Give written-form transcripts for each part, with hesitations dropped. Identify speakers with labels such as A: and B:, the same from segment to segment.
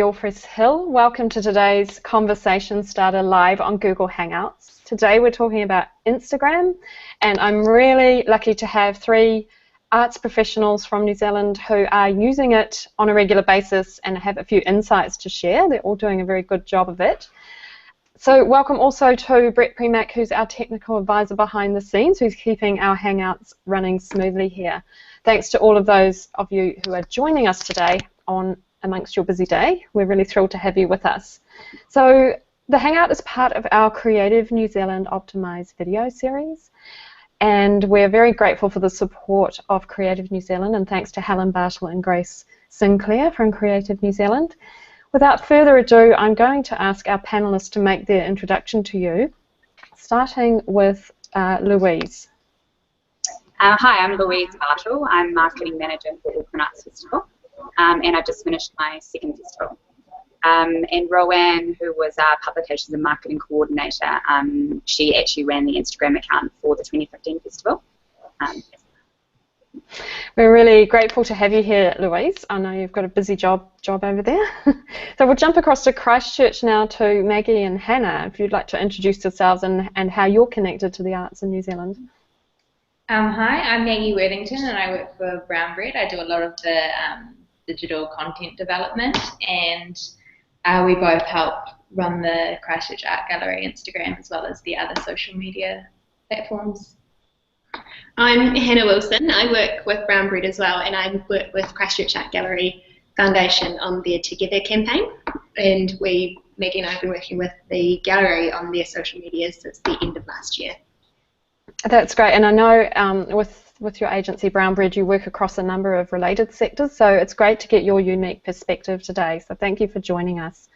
A: Allpress Hill. Welcome to today's Conversation Starter live on Google Hangouts. Today we're talking about Instagram, and I'm really lucky to have three arts professionals from New Zealand who are using it on a regular basis and have a few insights to share. They're all doing a very good job of it. So welcome also to Brett Premack, who's our technical advisor behind the scenes, who's keeping our Hangouts running smoothly here. Thanks to all of those of you who are joining us today amongst your busy day. We're really thrilled to have you with us. So the Hangout is part of our Creative New Zealand Optimised video series, and we're very grateful for the support of Creative New Zealand, and thanks to Helen Bartle and Grace Sinclair from Creative New Zealand. Without further ado, I'm going to ask our panellists to make their introduction to you, starting with Louise.
B: Hi, I'm Louise Bartle. I'm Marketing Manager for Auckland Arts Festival, and I've just finished my second festival. And Roanne, who was our Publications and Marketing Coordinator, she actually ran the Instagram account for the 2015 festival.
A: We're really grateful to have you here, Louise. I know you've got a busy job over there. So we'll jump across to Christchurch now to Maggie and Hannah, if you'd like to introduce yourselves and how you're connected to the arts in New Zealand.
C: Hi, I'm Maggie Worthington and I work for Brown Bread. I do a lot of the digital content development, and we both help run the Christchurch Art Gallery Instagram as well as the other social media platforms.
D: I'm Hannah Wilson. I work with Brown Bread as well, and I work with Christchurch Art Gallery Foundation on their Together campaign, and Maggie and I have been working with the gallery on their social media since the end of last year.
A: That's great, and I know with your agency Brown Bread you work across a number of related sectors, so it's great to get your unique perspective today, so thank you for joining us.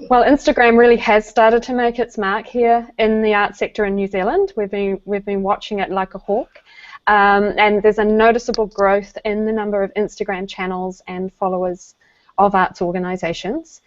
A: Well, Instagram really has started to make its mark here in the art sector in New Zealand. We've been watching it like a hawk, and there's a noticeable growth in the number of Instagram channels and followers of arts organisations.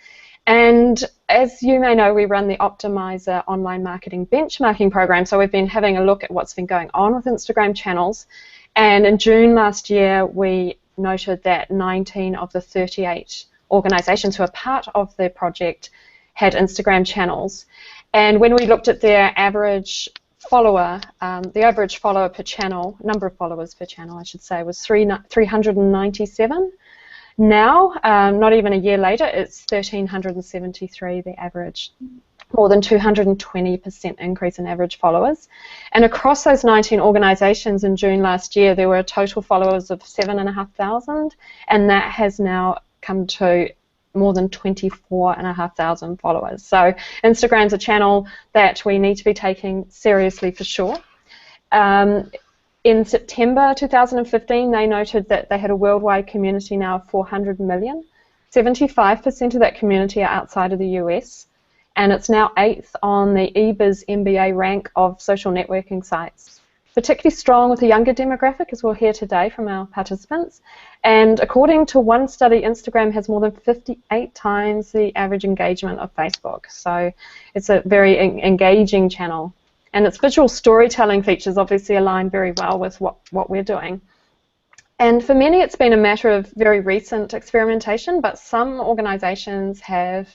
A: And as you may know, we run the Optimizer online marketing benchmarking program, so we've been having a look at what's been going on with Instagram channels, and in June last year we noted that 19 of the 38 organisations who are part of the project had Instagram channels, and when we looked at their average follower, the average follower per channel, number of followers per channel I should say, was 397. Now, not even a year later, it's 1,373, the average, more than 220% increase in average followers. And across those 19 organisations in June last year, there were total followers of 7,500, and that has now come to more than 24,500 followers. So Instagram's a channel that we need to be taking seriously for sure. In September 2015, they noted that they had a worldwide community now of 400 million. 75% of that community are outside of the US, and it's now 8th on the eBiz MBA rank of social networking sites. Particularly strong with the younger demographic, as we'll hear today from our participants. And according to one study, Instagram has more than 58 times the average engagement of Facebook. So it's a very engaging channel. And its visual storytelling features obviously align very well with what we're doing. And for many it's been a matter of very recent experimentation, but some organisations have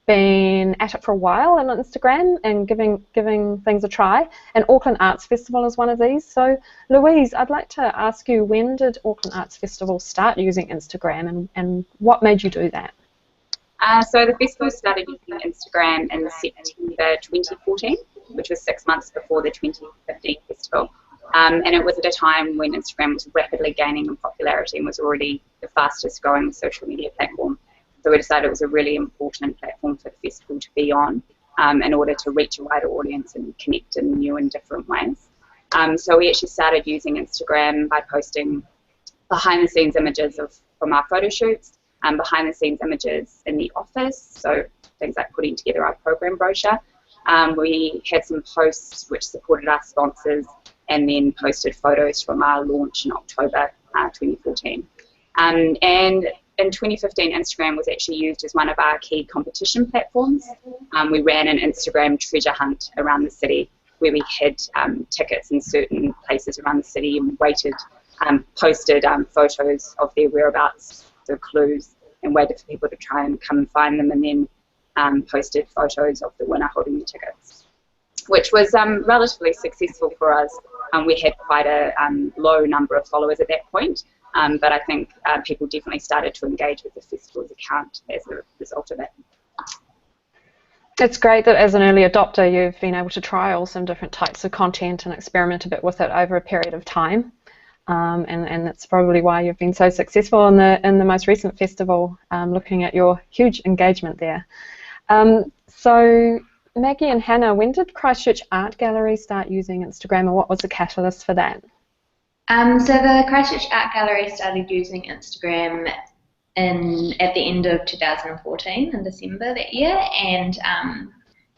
A: been at it for a while on Instagram and giving things a try. And Auckland Arts Festival is one of these. So Louise, I'd like to ask you, when did Auckland Arts Festival start using Instagram, and what made you do that?
B: So the festival started using Instagram in September 2014, which was 6 months before the 2015 festival. And it was at a time when Instagram was rapidly gaining in popularity and was already the fastest growing social media platform. So we decided it was a really important platform for the festival to be on in order to reach a wider audience and connect in new and different ways. So we actually started using Instagram by posting behind-the-scenes images from our photo shoots, behind-the-scenes images in the office, so things like putting together our program brochure. We had some posts which supported our sponsors, and then posted photos from our launch in October 2014. And in 2015, Instagram was actually used as one of our key competition platforms. We ran an Instagram treasure hunt around the city where we had tickets in certain places around the city and posted photos of their whereabouts, so clues and waited for people to try and come and find them, and then posted photos of the winner holding the tickets, which was relatively successful for us. We had quite a low number of followers at that point, but I think people definitely started to engage with the festival's account as a result of it.
A: It's great that as an early adopter you've been able to trial some different types of content and experiment a bit with it over a period of time, and that's probably why you've been so successful in the most recent festival, looking at your huge engagement there. So Maggie and Hannah, when did Christchurch Art Gallery start using Instagram, and what was the catalyst for that?
C: So the Christchurch Art Gallery started using Instagram at the end of 2014, in December that year, and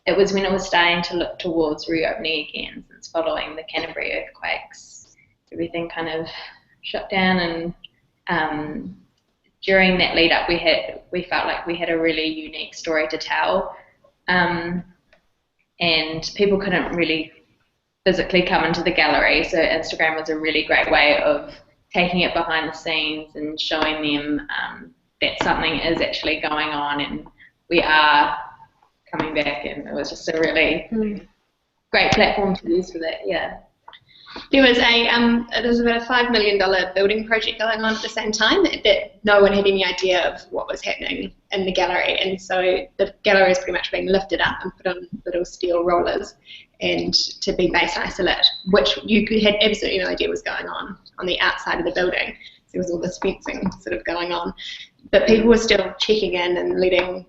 C: it was when it was starting to look towards reopening again, since following the Canterbury earthquakes, everything kind of shut down, and during that lead up we felt like we had a really unique story to tell, and people couldn't really physically come into the gallery, so Instagram was a really great way of taking it behind the scenes and showing them that something is actually going on and we are coming back, and it was just a really great platform to use for that. Yeah.
D: There was about a $5 million building project going on at the same time that no one had any idea of what was happening in the gallery, and so the gallery is pretty much being lifted up and put on little steel rollers and to be base isolate, which you had absolutely no idea was going on the outside of the building. So there was all this fencing sort of going on, but people were still checking in and letting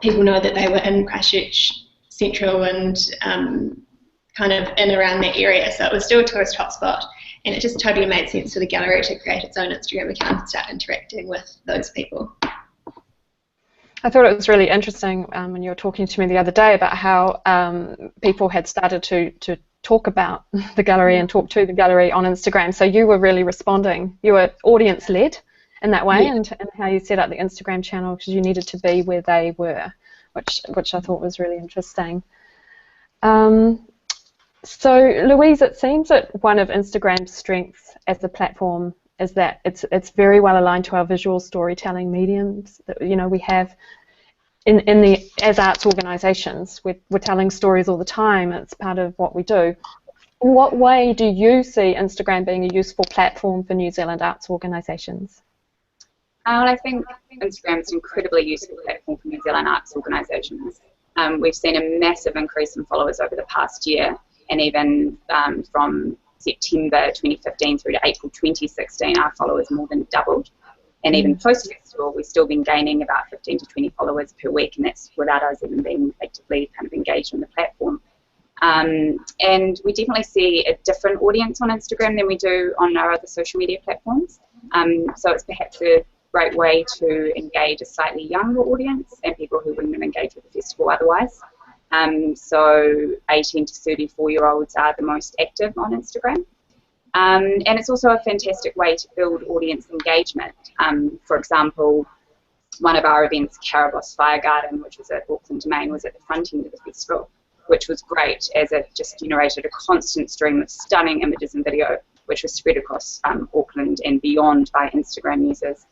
D: people know that they were in Christchurch Central and kind of in around that area, so it was still a tourist hotspot, and it just totally made sense for the gallery to create its own Instagram account and start interacting with those people.
A: I thought it was really interesting when you were talking to me the other day about how people had started to talk about the gallery and talk to the gallery on Instagram, so you were really responding, you were audience-led in that way, and how you set up the Instagram channel because you needed to be where they were, which I thought was really interesting. So, Louise, it seems that one of Instagram's strengths as a platform is that it's very well aligned to our visual storytelling mediums that we have as arts organisations. We're telling stories all the time. It's part of what we do. In what way do you see Instagram being a useful platform for New Zealand arts organisations?
B: I think Instagram is an incredibly useful platform for New Zealand arts organisations. We've seen a massive increase in followers over the past year. And even from September 2015 through to April 2016, our followers more than doubled. And even post-festival, we've still been gaining about 15 to 20 followers per week, and that's without us even being actively kind of engaged on the platform. And we definitely see a different audience on Instagram than we do on our other social media platforms. So it's perhaps a great way to engage a slightly younger audience and people who wouldn't have engaged with the festival otherwise. So 18 to 34-year-olds are the most active on Instagram. And it's also a fantastic way to build audience engagement. For example, one of our events, Carabos Fire Garden, which was at Auckland Domain, was at the front end of the festival, which was great as it just generated a constant stream of stunning images and video, which was spread across Auckland and beyond by Instagram users,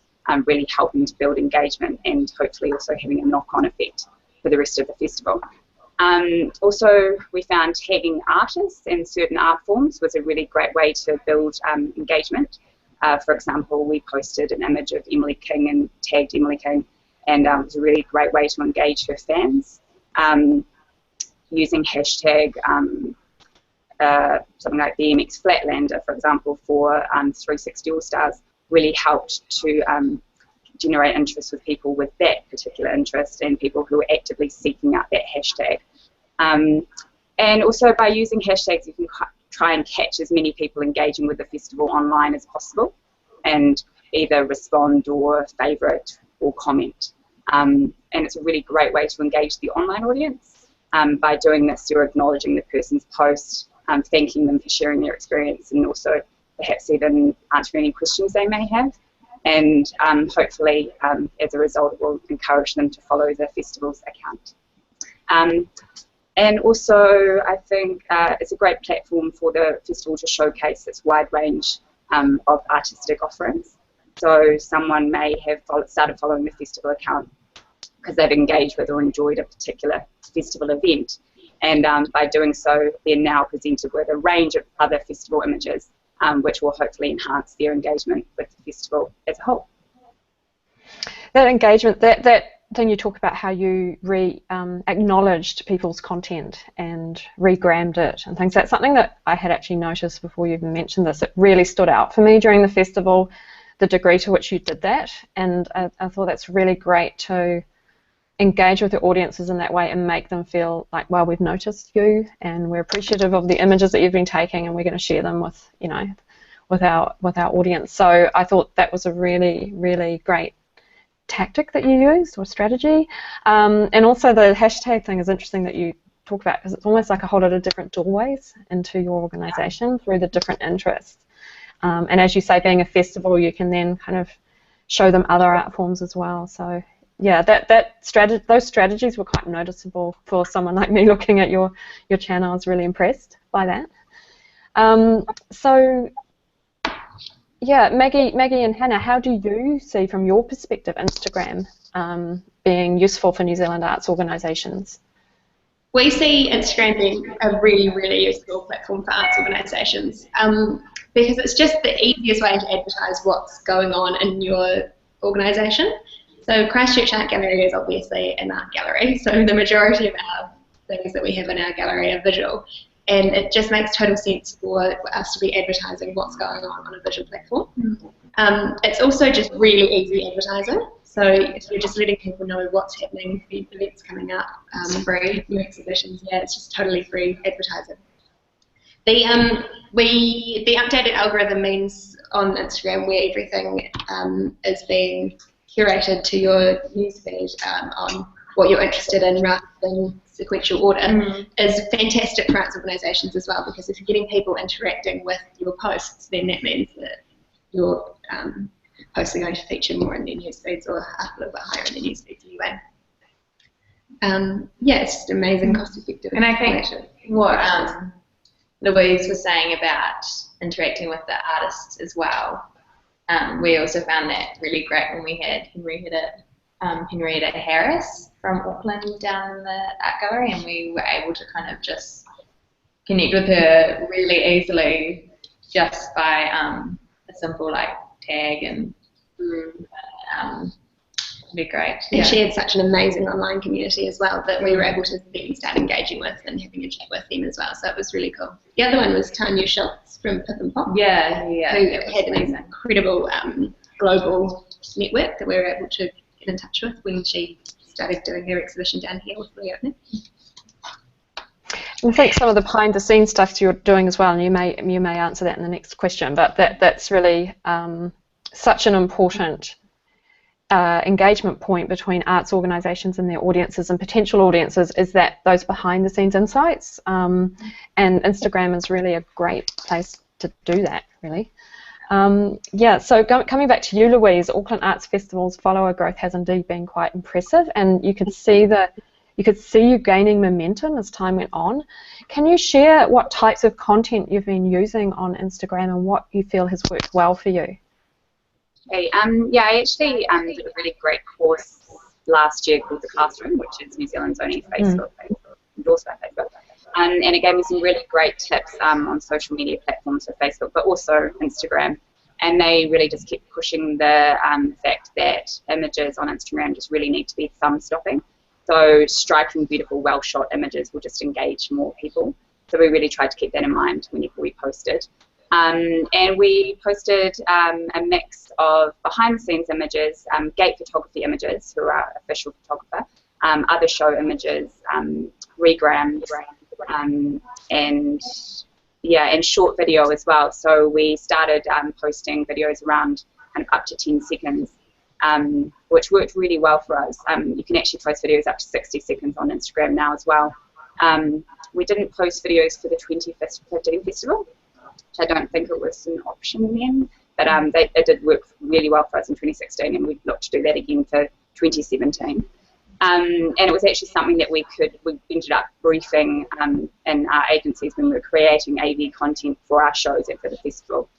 B: really helping to build engagement and hopefully also having a knock-on effect for the rest of the festival. Also, we found tagging artists in certain art forms was a really great way to build engagement. For example, we posted an image of Emily King and tagged Emily King, and it was a really great way to engage her fans. Using hashtag something like BMX Flatlander, for example, for 360 All Stars, really helped to generate interest with people with that particular interest and people who are actively seeking out that hashtag. And also by using hashtags, you can try and catch as many people engaging with the festival online as possible and either respond or favourite or comment. And it's a really great way to engage the online audience. By doing this, you're acknowledging the person's post, thanking them for sharing their experience, and also perhaps even answering any questions they may have. And hopefully, as a result, it will encourage them to follow the festival's account. And also, I think it's a great platform for the festival to showcase its wide range of artistic offerings. So someone may have started following the festival account because they've engaged with or enjoyed a particular festival event. And by doing so, they're now presented with a range of other festival images, which will hopefully enhance their engagement with the festival as a whole.
A: That engagement, that thing you talk about, how you acknowledged people's content and regrammed it and things, that's something that I had actually noticed before you even mentioned this. It really stood out for me during the festival, the degree to which you did that, and I thought that's really great to engage with the audiences in that way and make them feel like, well, we've noticed you and we're appreciative of the images that you've been taking and we're going to share them with, you know, with our audience. So I thought that was a really, really great tactic that you used, or strategy. And also the hashtag thing is interesting that you talk about, because it's almost like a whole lot of different doorways into your organisation through the different interests. And as you say, being a festival, you can then kind of show them other art forms as well. So yeah, those strategies were quite noticeable for someone like me looking at your channel. I was really impressed by that. So yeah, Maggie and Hannah, how do you see from your perspective Instagram being useful for New Zealand arts organisations?
D: We see Instagram being a really, really useful platform for arts organisations because it's just the easiest way to advertise what's going on in your organisation. So Christchurch Art Gallery is obviously an art gallery, so the majority of our things that we have in our gallery are visual, and it just makes total sense for us to be advertising what's going on a visual platform. It's also just really easy advertising, so if you're just letting people know what's happening, the events coming up, free, new exhibitions, yeah, it's just totally free advertising. The updated algorithm means on Instagram where everything is being curated to your newsfeed on what you're interested in rather than sequential order is fantastic for arts organisations as well, because if you're getting people interacting with your posts, then that means that your posts are going to feature more in their newsfeeds or up a little bit higher in their newsfeeds anyway. Yeah, it's just amazing, cost-effective.
C: And I think what Louise was saying about interacting with the artists as well, we also found that really great when we had Henrietta Harris from Auckland down in the art gallery, and we were able to kind of just connect with her really easily just by a simple like tag, and it'd be great.
D: And she had such an amazing online community as well that we were able to then start engaging with and having a chat with them as well, so it was really cool. The other one was Tanya Schultz from Pip and Pop, who had an incredible global network that we were able to get in touch with when she started doing her exhibition down here with reopening.
A: I think some of the behind-the-scenes stuff you're doing as well, and you may answer that in the next question, but that's really such an important engagement point between arts organisations and their audiences and potential audiences, is that those behind-the-scenes insights, and Instagram is really a great place to do that, really. Yeah, so coming back to you, Louise, Auckland Arts Festival's follower growth has indeed been quite impressive, and you could see you gaining momentum as time went on. Can you share what types of content you've been using on Instagram and what you feel has worked well for you?
B: Okay, yeah, I actually did a really great course last year called The Classroom, which is New Zealand's only Facebook, endorsed by Facebook. And it gave me some really great tips on social media platforms for Facebook, but also Instagram. And they really just kept pushing the fact that images on Instagram just really need to be thumb-stopping. So striking, beautiful, well-shot images will just engage more people. So we really tried to keep that in mind whenever we posted. And we posted a mix of behind-the-scenes images, gate photography images, who are our official photographer, other show images, regrams, and short video as well. So we started posting videos around kind of up to 10 seconds, which worked really well for us. You can actually post videos up to 60 seconds on Instagram now as well. We didn't post videos for the 2015 festival, which I don't think it was an option then, but it did work really well for us in 2016, and we'd look to do that again for 2017. And it was actually something that we ended up briefing in our agencies when we were creating AV content for our shows and for the festival.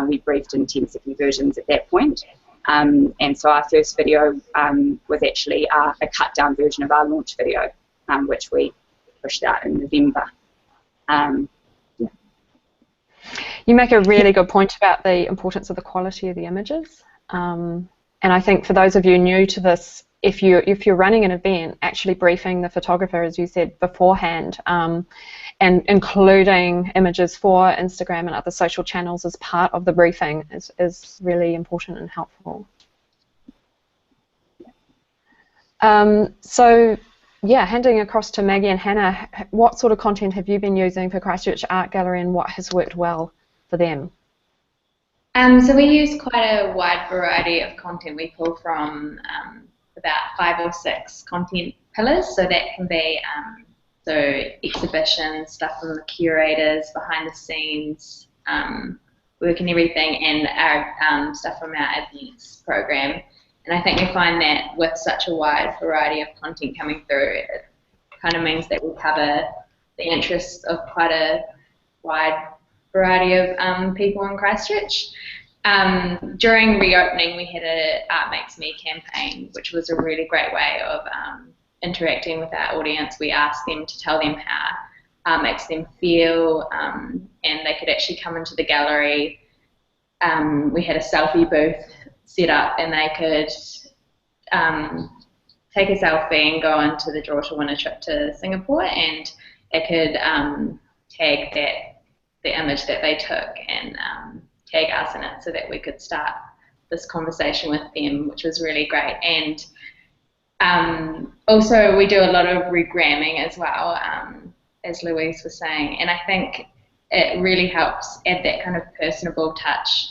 B: We briefed in 10-second versions at that point. And so our first video was actually a cut-down version of our launch video, which we pushed out in November. Yeah.
A: You make a really good point about the importance of the quality of the images. And I think for those of you new to this, if you're running an event, actually briefing the photographer, as you said, beforehand, and including images for Instagram and other social channels as part of the briefing is really important and helpful. So, yeah, handing across to Maggie and Hannah, what sort of content have you been using for Christchurch Art Gallery and what has worked well for them?
C: So we use quite a wide variety of content. We pull from about 5 or 6 content pillars, so that can be so exhibitions, stuff from the curators, behind the scenes, work and everything, and our stuff from our events program. And I think we find that with such a wide variety of content coming through, it kind of means that we cover the interests of quite a wide variety of people in Christchurch. During reopening, we had a Art Makes Me campaign, which was a really great way of interacting with our audience. We asked them to tell them how art makes them feel, and they could actually come into the gallery. We had a selfie booth set up, and they could take a selfie and go into the draw to win a trip to Singapore, and they could tag the image that they took and tag us in it so that we could start this conversation with them, which was really great. And also we do a lot of regramming as well, as Louise was saying, and I think it really helps add that kind of personable touch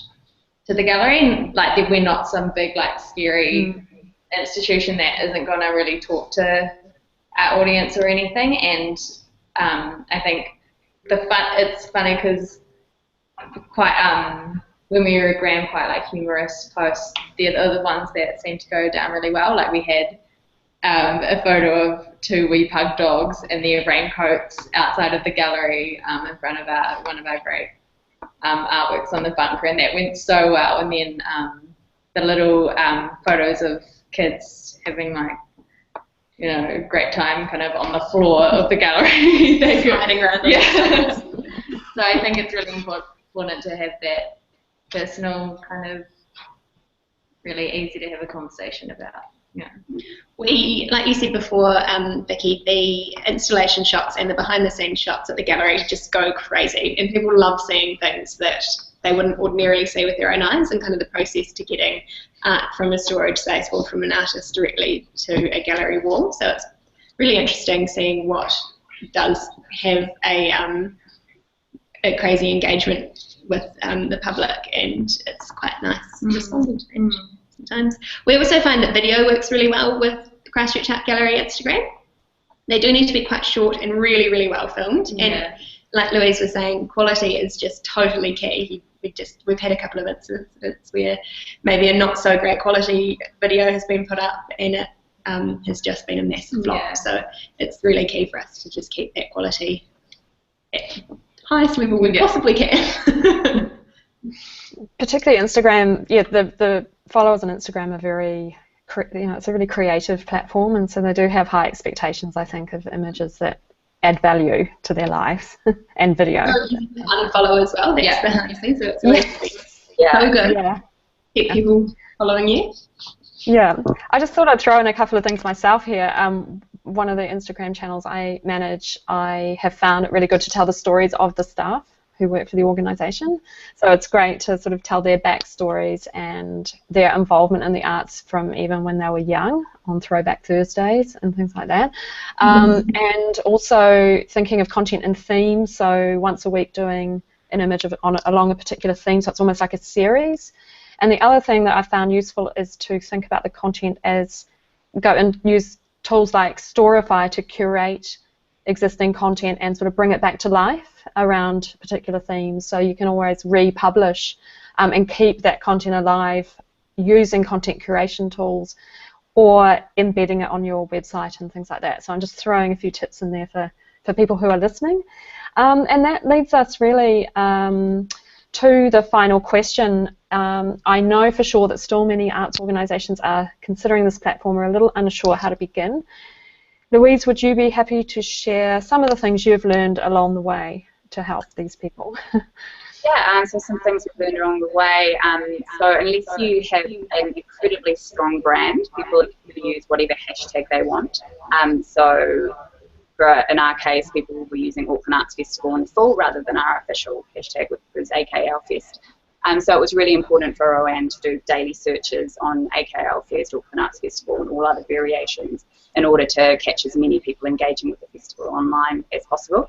C: to the gallery. Like, we're not some big, like, scary institution that isn't going to really talk to our audience or anything. And I think it's funny because quite when we regram quite like humorous posts, they're the other ones that seem to go down really well. Like, we had a photo of 2 wee pug dogs in their raincoats outside of the gallery in front of one of our great artworks on the bunker, and that went so well. And then the little photos of kids having, like, you know, a great time kind of on the floor of the gallery. They're riding around. Yeah. So I think it's really important to have that personal kind of, really easy to have a conversation about. Yeah.
D: We, like you said before, Vicki, the installation shots and the behind-the-scenes shots at the gallery just go crazy, and people love seeing things that they wouldn't ordinarily see with their own eyes, and kind of the process to getting art from a storage space or from an artist directly to a gallery wall. So it's really interesting seeing what does have a crazy engagement with the public, and it's quite nice responding to that sometimes. We also find that video works really well with the Christchurch Art Gallery Instagram. They do need to be quite short and really, really well filmed. Yeah. And like Louise was saying, quality is just totally key. We've had a couple of incidents where maybe a not so great quality video has been put up and it has just been a massive flop. Yeah. So it's really key for us to just keep that quality at the highest level we possibly can.
A: Particularly Instagram, yeah, the followers on Instagram are very, it's a really creative platform, and so they do have high expectations, I think, of images that add value to their lives and video.
D: Unfollow as well. That's the hardest thing. So it's always so good. Yeah. Get people following you.
A: Yeah, I just thought I'd throw in a couple of things myself here. One of the Instagram channels I manage, I have found it really good to tell the stories of the staff who work for the organisation. So it's great to sort of tell their backstories and their involvement in the arts from even when they were young on Throwback Thursdays and things like that. And also thinking of content and themes, so once a week doing an image along a particular theme, so it's almost like a series. And the other thing that I found useful is to think about the content as go and use tools like Storify to curate existing content and sort of bring it back to life around particular themes, so you can always republish and keep that content alive using content curation tools or embedding it on your website and things like that. So I'm just throwing a few tips in there for people who are listening. And that leads us really to the final question, I know for sure that still many arts organisations are considering this platform or a little unsure how to begin. Louise, would you be happy to share some of the things you've learned along the way to help these people?
B: Yeah, so some things we've learned along the way. So unless you have an incredibly strong brand, people can use whatever hashtag they want. So in our case, people will be using Auckland Arts Festival in full rather than our official hashtag, which was AKL Fest. So it was really important for OAN to do daily searches on AKL Fest, Auckland Arts Festival, and all other variations in order to catch as many people engaging with the festival online as possible.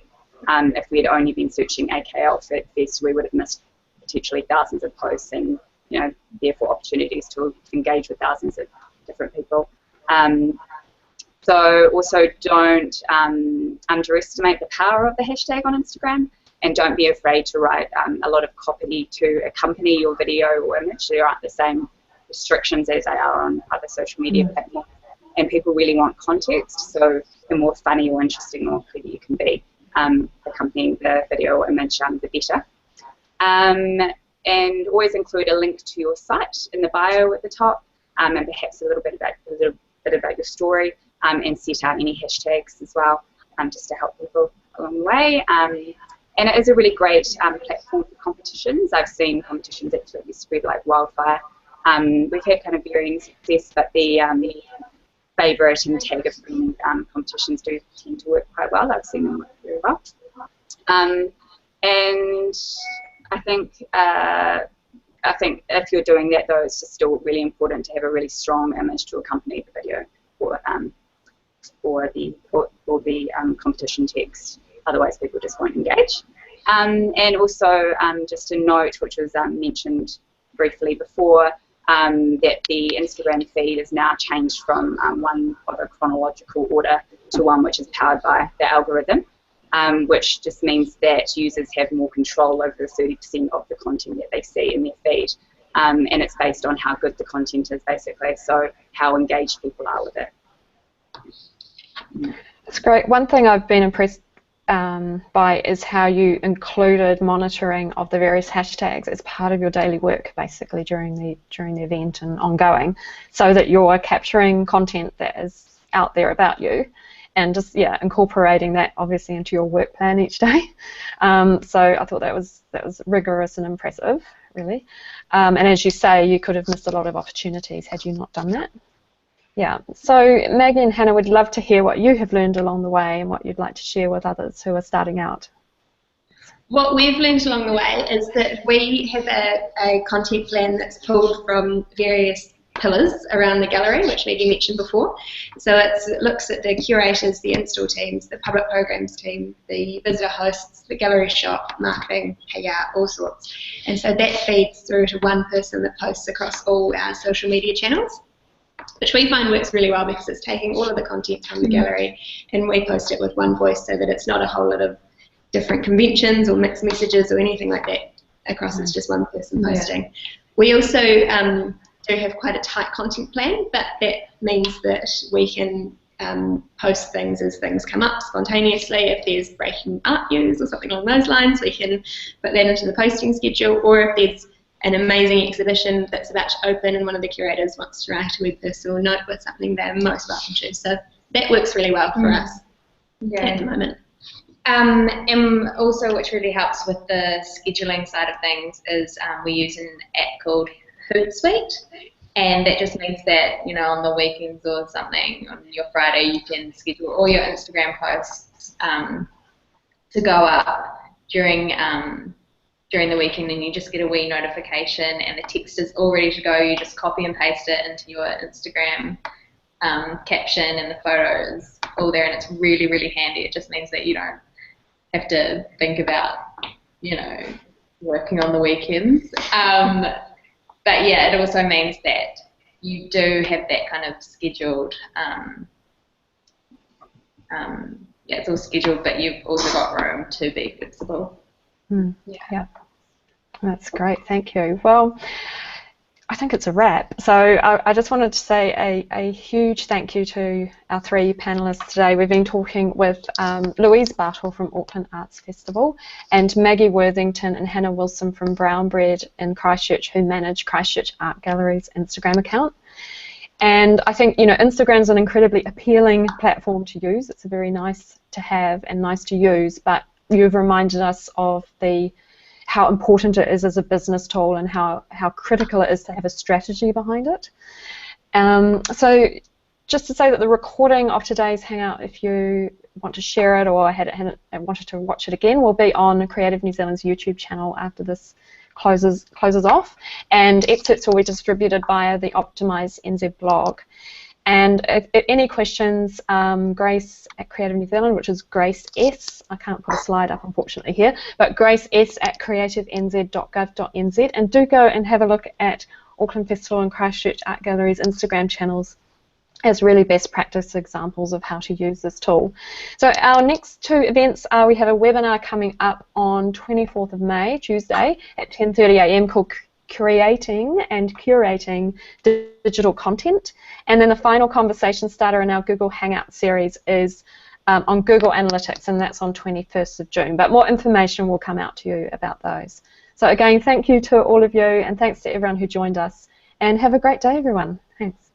B: If we had only been searching AKL Fest, we would have missed potentially thousands of posts and, therefore opportunities to engage with thousands of different people. So also don't underestimate the power of the hashtag on Instagram, and don't be afraid to write a lot of copy to accompany your video or image. There aren't the same restrictions as they are on other social media platforms, and people really want context, so the more funny or interesting or clever you can be accompanying the video or image, the better. And always include a link to your site in the bio at the top, and perhaps a little bit about your story, and set out any hashtags as well, just to help people along the way. And it is a really great platform for competitions. I've seen competitions actually spread like wildfire. We've had kind of varying success, but the favourite and tag a friend competitions do tend to work quite well. I've seen them work very well. And I think if you're doing that, though, it's just still really important to have a really strong image to accompany the video or the competition text. Otherwise, people just won't engage. And also, just a note, which was mentioned briefly before, that the Instagram feed is now changed from one of a chronological order to one which is powered by the algorithm, which just means that users have more control over the 30% of the content that they see in their feed. And it's based on how good the content is, basically, so how engaged people are with it.
A: That's great. One thing I've been impressed by is how you included monitoring of the various hashtags as part of your daily work, basically during the event and ongoing, so that you're capturing content that is out there about you, and just incorporating that obviously into your work plan each day. So I thought that was rigorous and impressive, really. And as you say, you could have missed a lot of opportunities had you not done that. Yeah, so Maggie and Hannah, would love to hear what you have learned along the way and what you'd like to share with others who are starting out.
D: What we've learned along the way is that we have a content plan that's pulled from various pillars around the gallery, which Maggie mentioned before. So it looks at the curators, the install teams, the public programs team, the visitor hosts, the gallery shop, marketing, PR, all sorts. And so that feeds through to one person that posts across all our social media channels, which we find works really well because it's taking all of the content from the gallery and we post it with one voice, so that it's not a whole lot of different conventions or mixed messages or anything like that across. It's just one person posting. We also do have quite a tight content plan, but that means that we can post things as things come up spontaneously. If there's breaking art news or something along those lines, we can put that into the posting schedule, or if there's an amazing exhibition that's about to open and one of the curators wants to write a web personal note with something, they're most welcome to. So that works really well for us at the moment.
C: And also, which really helps with the scheduling side of things, is we use an app called Hootsuite, and that just means that, on the weekends or something, on your Friday, you can schedule all your Instagram posts to go up during the weekend, and you just get a wee notification and the text is all ready to go. You just copy and paste it into your Instagram caption, and the photos all there, and it's really, really handy. It just means that you don't have to think about, working on the weekends. But yeah, it also means that you do have that kind of scheduled, it's all scheduled, but you've also got room to be flexible.
A: Yeah, that's great, thank you. Well, I think it's a wrap. So I just wanted to say a huge thank you to our 3 panellists today. We've been talking with Louise Bartle from Auckland Arts Festival and Maggie Worthington and Hannah Wilson from Brown Bread in Christchurch, who manage Christchurch Art Gallery's Instagram account. And I think, you know, Instagram's an incredibly appealing platform to use. It's very nice to have and nice to use, but you've reminded us of how important it is as a business tool and how critical it is to have a strategy behind it. So just to say that the recording of today's Hangout, if you want to share it or wanted to watch it again, will be on Creative New Zealand's YouTube channel after this closes off, and excerpts will be distributed via the Optimise NZ blog. And if any questions, Grace at Creative New Zealand, which is Grace S, I can't put a slide up unfortunately here, but Grace S at creativenz.gov.nz, and do go and have a look at Auckland Festival and Christchurch Art Gallery's Instagram channels as really best practice examples of how to use this tool. So our next 2 events are, we have a webinar coming up on 24th of May, Tuesday, at 10:30 a.m. called Creating and Curating Digital Content, and then the final conversation starter in our Google Hangout series is on Google Analytics, and that's on 21st of June, but more information will come out to you about those. So again, thank you to all of you, and thanks to everyone who joined us, and have a great day everyone. Thanks.